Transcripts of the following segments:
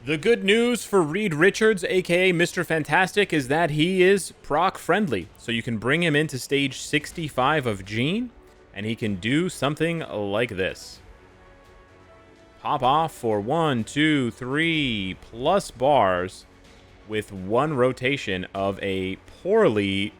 The good news for Reed Richards, aka Mr. Fantastic, is that he is proc friendly. So you can bring him into stage 65 of Gene, and he can do something like this. Pop off for 1, 2, 3 plus bars with one rotation of a poorly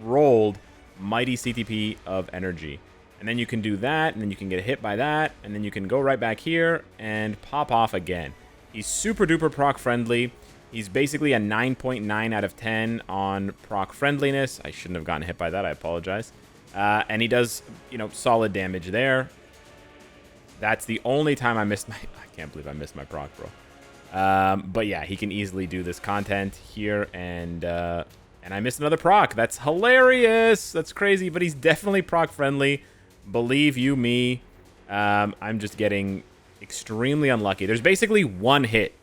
rolled mighty CTP of energy. And then you can do that, and then you can get hit by that, and then you can go right back here and pop off again. He's super duper proc friendly. He's basically a 9.9 out of 10 on proc friendliness. I shouldn't have gotten hit by that. I apologize. And he does, solid damage there. That's the only time I missed my... I can't believe I missed my proc, bro. But yeah, he can easily do this content here, and I missed another proc. That's hilarious. That's crazy, but he's definitely proc friendly. Believe you me. I'm just getting extremely unlucky. There's basically one hit.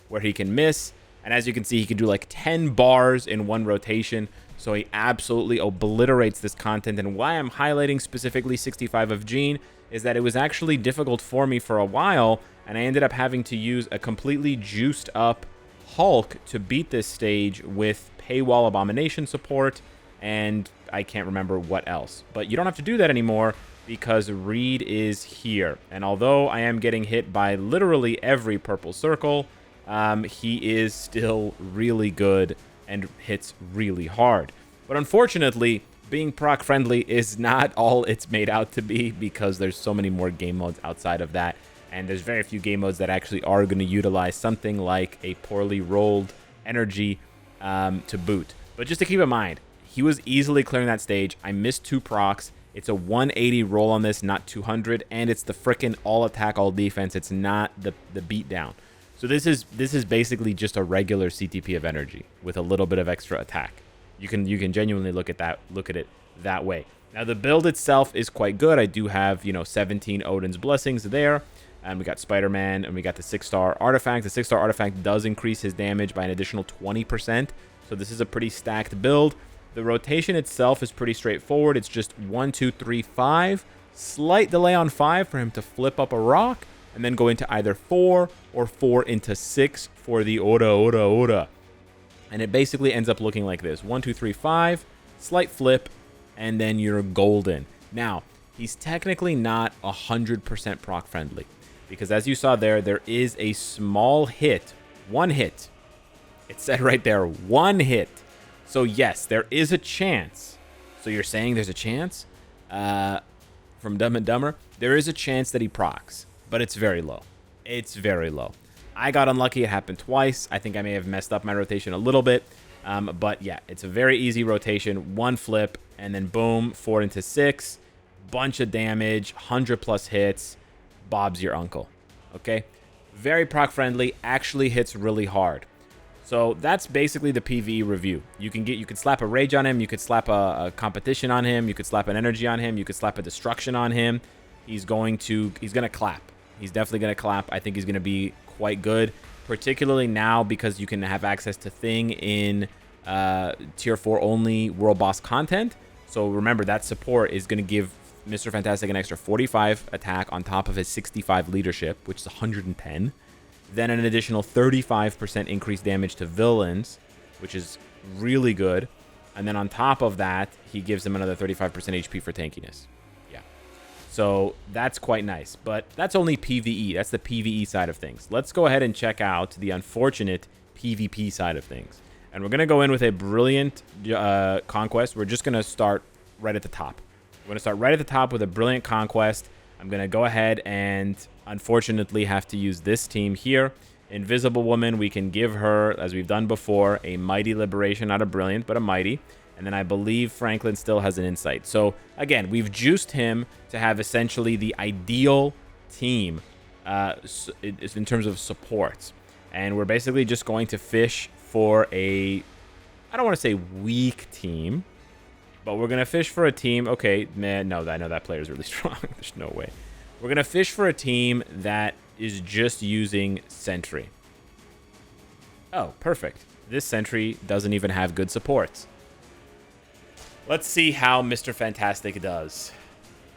Where he can miss, and as you can see, he can do like 10 bars in one rotation. So he absolutely obliterates this content. And why I'm highlighting specifically 65 of Gene is that it was actually difficult for me for a while, and I ended up having to use a completely juiced up Hulk to beat this stage with Paywall Abomination support, and I can't remember what else. But you don't have to do that anymore because Reed is here. And although I am getting hit by literally every purple circle, he is still really good and hits really hard. But unfortunately, being proc friendly is not all it's made out to be, because there's so many more game modes outside of that, and there's very few game modes that actually are going to utilize something like a poorly rolled energy to boot. But just to keep in mind, he was easily clearing that stage. I missed 2 procs. It's a 180 roll on this, not 200, and it's the frickin' all attack, all defense. It's not the beatdown. So this is basically just a regular CTP of energy with a little bit of extra attack. You can genuinely look at it that way. Now the build itself is quite good. I do have 17 Odin's Blessings there, and we got Spider-Man, and we got the 6-star artifact. The 6-star artifact does increase his damage by an additional 20%. So this is a pretty stacked build. The rotation itself is pretty straightforward. It's just 1, 2, 3, 5. Slight delay on 5 for him to flip up a rock, and then go into either 4 or 4 into 6 for the Ora. And it basically ends up looking like this. 1, 2, 3, 5. Slight flip, and then you're golden. Now, he's technically not 100% proc friendly, because as you saw there is a small hit. 1 hit. It said right there, 1 hit. So yes, there is a chance. So you're saying there's a chance? From Dumb and Dumber, there is a chance that he procs, but it's very low. It's very low. I got unlucky. It happened twice. I think I may have messed up my rotation a little bit. But yeah, it's a very easy rotation. 1 flip, and then boom, 4 into 6. Bunch of damage, 100 plus hits. Bob's your uncle. Okay? Very proc friendly, actually hits really hard. So that's basically the PvE review. You can slap a rage on him, you could slap a competition on him, you could slap an energy on him, you could slap a destruction on him. He's gonna clap. He's definitely gonna clap. I think he's gonna be quite good, particularly now because you can have access to Thing in tier 4 only world boss content. So remember, that support is gonna give Mr. Fantastic an extra 45 attack on top of his 65 leadership, which is 110. Then an additional 35% increased damage to villains, which is really good. And then on top of that, he gives them another 35% HP for tankiness. Yeah. So that's quite nice. But that's only PvE. That's the PvE side of things. Let's go ahead and check out the unfortunate PvP side of things. And we're going to go in with a brilliant conquest. We're just going to start right at the top. We're going to start right at the top with a brilliant conquest. I'm going to go ahead and unfortunately have to use this team here. Invisible Woman, we can give her, as we've done before, a Mighty Liberation, not a Brilliant, but a Mighty. And then I believe Franklin still has an Insight. So again, we've juiced him to have essentially the ideal team in terms of supports. And we're basically just going to fish for I don't want to say weak team, but we're going to fish for a team. Okay, man, no, I know that player is really strong. There's no way. We're going to fish for a team that is just using Sentry. Oh, perfect. This Sentry doesn't even have good supports. Let's see how Mr. Fantastic does.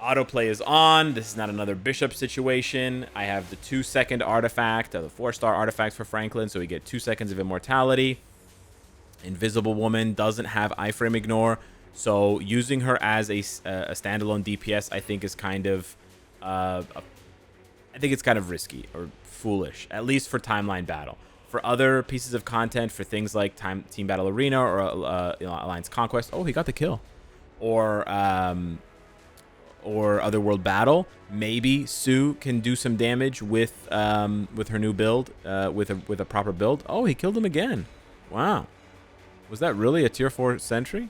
Autoplay is on. This is not another bishop situation. I have the 2-second artifact, the 4-star artifact for Franklin, so we get 2 seconds of immortality. Invisible Woman doesn't have iframe ignore, so using her as a standalone DPS, I think is kind of, I think it's kind of risky or foolish, at least for timeline battle. For other pieces of content, for things like Team Battle Arena or Alliance Conquest, oh, he got the kill, or Otherworld Battle, maybe Sue can do some damage with her new build, with a proper build. Oh, he killed him again. Wow. Was that really a tier 4 sentry?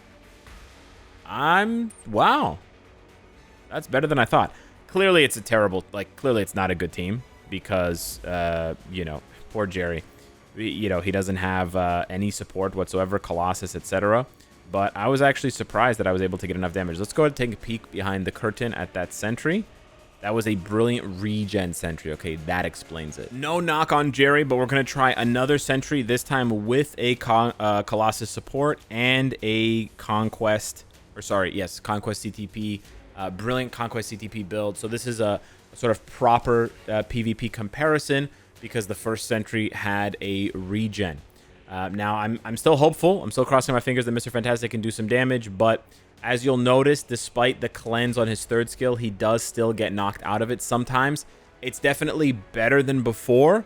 Wow. That's better than I thought. Clearly it's a terrible, clearly it's not a good team because, poor Jerry. He doesn't have any support whatsoever, Colossus, etc. But I was actually surprised that I was able to get enough damage. Let's go ahead and take a peek behind the curtain at that sentry. That was a brilliant regen sentry. Okay, that explains it. No knock on Jerry, but we're going to try another sentry, this time with a Colossus support and a Conquest, Conquest CTP, brilliant Conquest CTP build. So this is a sort of proper PvP comparison because the first sentry had a regen. Now, I'm still hopeful. I'm still crossing my fingers that Mr. Fantastic can do some damage, but as you'll notice, despite the cleanse on his 3rd skill, he does still get knocked out of it sometimes. It's definitely better than before,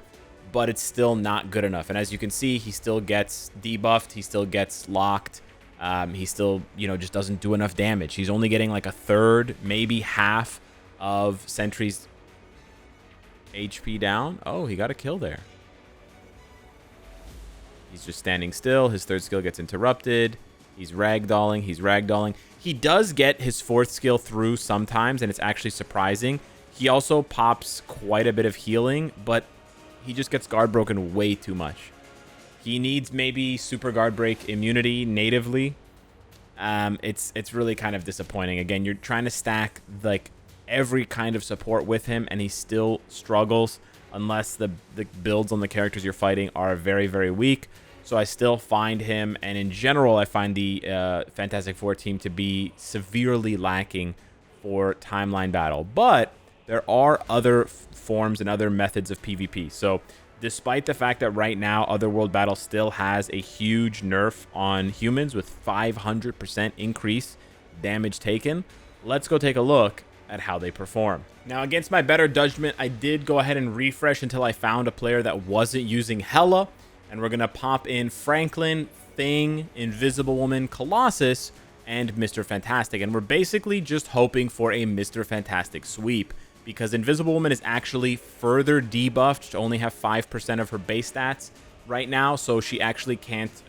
but it's still not good enough. And as you can see, he still gets debuffed. He still gets locked. He still, just doesn't do enough damage. He's only getting like a third, maybe half of Sentry's HP down. Oh, he got a kill there. He's just standing still. His 3rd skill gets interrupted. He's ragdolling. He's ragdolling. He does get his 4th skill through sometimes, and it's actually surprising. He also pops quite a bit of healing, but he just gets guard broken way too much. He needs maybe super guard break immunity natively. It's really kind of disappointing. Again, you're trying to stack every kind of support with him, and he still struggles unless the builds on the characters you're fighting are very, very weak. So I still find him, and in general, I find the Fantastic Four team to be severely lacking for timeline battle. But there are other forms and other methods of PvP. So despite the fact that right now Otherworld Battle still has a huge nerf on humans with 500% increase damage taken, let's go take a look at how they perform. Now, against my better judgment, I did go ahead and refresh until I found a player that wasn't using Hela. And we're going to pop in Franklin, Thing, Invisible Woman, Colossus, and Mr. Fantastic. And we're basically just hoping for a Mr. Fantastic sweep, because Invisible Woman is actually further debuffed to only have 5% of her base stats right now, so she actually can't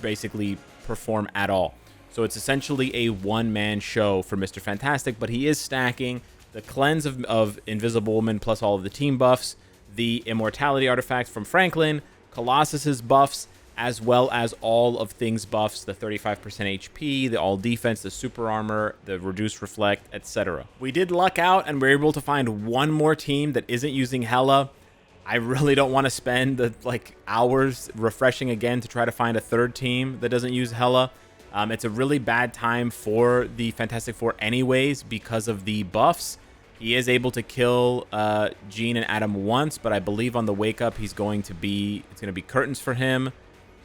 basically perform at all. So it's essentially a one-man show for Mr. Fantastic, but he is stacking the cleanse of Invisible Woman plus all of the team buffs, the Immortality artifact from Franklin, Colossus's buffs, as well as all of Thing's buffs, the 35% HP, the all defense, the super armor, the reduced reflect, etc. We did luck out and we're able to find one more team that isn't using Hela. I really don't want to spend the hours refreshing again to try to find a third team that doesn't use Hela. It's a really bad time for the Fantastic Four anyways because of the buffs. He is able to kill Jean and Adam once, but I believe on the wake up it's going to be curtains for him,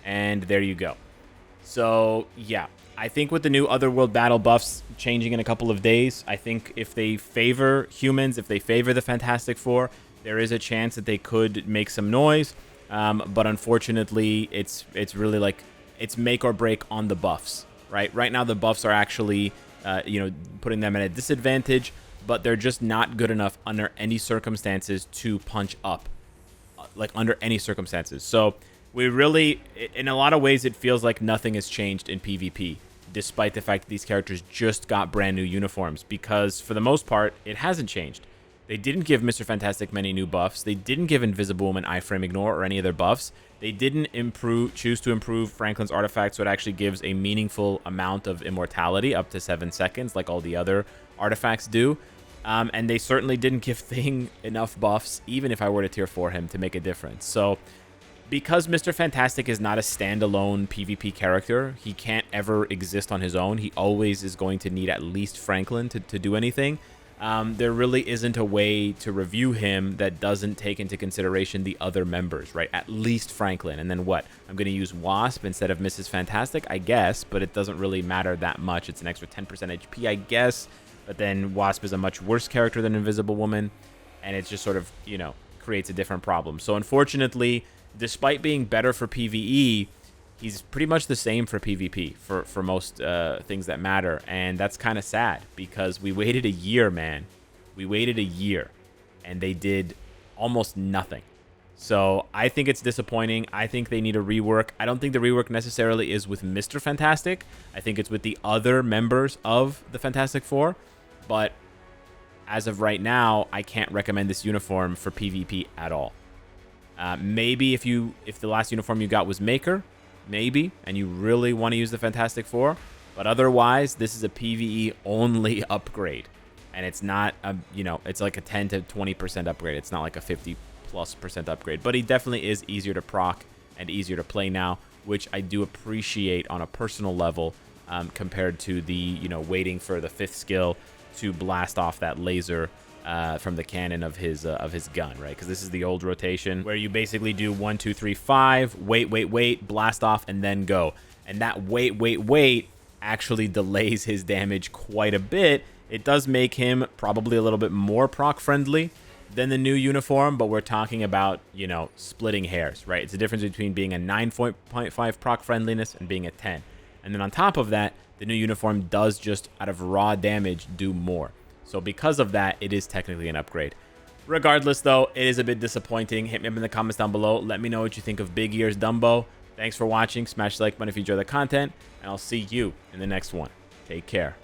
and there you go. So yeah, I think with the new Otherworld Battle buffs changing in a couple of days, I think if they favor humans, if they favor the Fantastic Four, there is a chance that they could make some noise. But unfortunately, it's really it's make or break on the buffs. Right now the buffs are actually putting them at a disadvantage, but they're just not good enough under any circumstances to punch up, under any circumstances. So we really, in a lot of ways, it feels like nothing has changed in PvP, despite the fact that these characters just got brand new uniforms, because for the most part, it hasn't changed. They didn't give Mr. Fantastic many new buffs. They didn't give Invisible Woman iframe ignore or any other buffs. They didn't choose to improve Franklin's artifact, so it actually gives a meaningful amount of immortality, up to 7 seconds, like all the other artifacts do. And they certainly didn't give Thing enough buffs, even if I were to tier 4 him, to make a difference. So because Mr. Fantastic is not a standalone PvP character, he can't ever exist on his own. He always is going to need at least Franklin to do anything. there really isn't a way to review him that doesn't take into consideration the other members, right? At least Franklin. And then what? I'm going to use Wasp instead of Mrs. Fantastic, I guess, but it doesn't really matter that much. It's an extra 10% HP, I guess. But then Wasp is a much worse character than Invisible Woman, and it just sort of, you know, creates a different problem. So unfortunately, despite being better for PvE, he's pretty much the same for PvP for most things that matter. And that's kind of sad because we waited a year, man. We waited a year and they did almost nothing. So I think it's disappointing. I think they need a rework. I don't think the rework necessarily is with Mr. Fantastic. I think it's with the other members of the Fantastic Four. But as of right now, I can't recommend this uniform for PvP at all. Maybe if the last uniform you got was Maker, maybe, and you really want to use the Fantastic Four, but otherwise this is a PvE only upgrade, and it's not a, you know, it's like a 10 to 20% upgrade. It's not like a 50+% upgrade, but he definitely is easier to proc and easier to play now, which I do appreciate on a personal level, compared to the, you know, waiting for the 5th skill to blast off that laser from the cannon of his gun, right? Because this is the old rotation where you basically do 1, 2, 3, 5, wait, blast off, and then go. And that wait actually delays his damage quite a bit. It does make him probably a little bit more proc friendly than the new uniform, but we're talking about, you know, splitting hairs, right? It's the difference between being a 9.5 proc friendliness and being a 10. And then on top of that, the new uniform does just out of raw damage do more. So because of that, it is technically an upgrade. Regardless, though, it is a bit disappointing. Hit me up in the comments down below. Let me know what you think of Big Ears Dumbo. Thanks for watching. Smash the like button if you enjoy the content, and I'll see you in the next one. Take care.